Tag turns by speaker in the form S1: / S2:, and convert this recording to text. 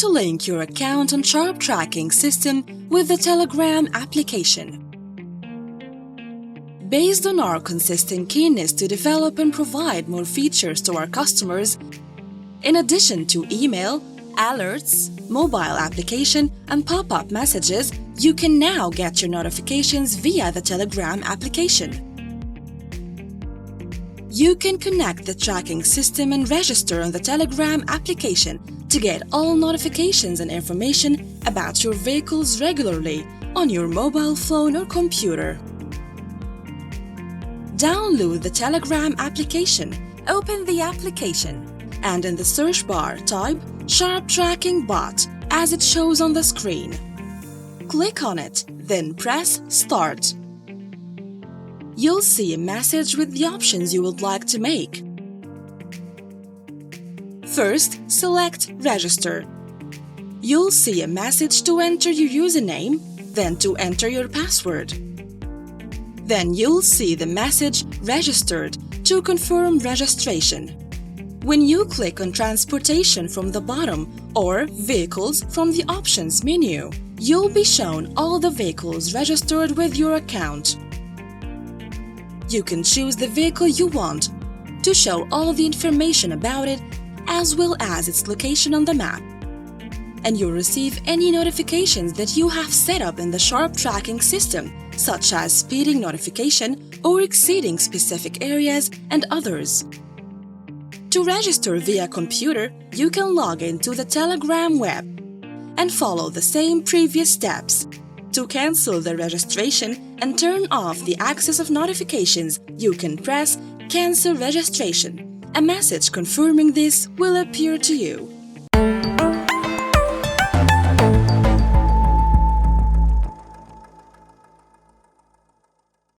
S1: to link your account on SharpTracking system with the Telegram application. Based on our consistent keenness to develop and provide more features to our customers, in addition to email, alerts, mobile application, and pop-up messages, you can now get your notifications via the Telegram application. You can connect the tracking system and register on the Telegram application to get all notifications and information about your vehicles regularly on your mobile phone or computer. Download the Telegram application, open the application, and in the search bar type SharpTracking Bot as it shows on the screen. Click on it, then press Start. You'll see a message with the options you would like to make. First, select Register. You'll see a message to enter your username, then to enter your password. Then you'll see the message Registered to confirm registration. When you click on Transportation from the bottom or Vehicles from the Options menu, you'll be shown all the vehicles registered with your account. You can choose the vehicle you want to show all the information about it as well as its location on the map. And you'll receive any notifications that you have set up in the SharpTracking system, such as speeding notification or exceeding specific areas and others. To register via computer, you can log into the Telegram web and follow the same previous steps. To cancel the registration and turn off the access of notifications, you can press Cancel Registration. A message confirming this will appear to you.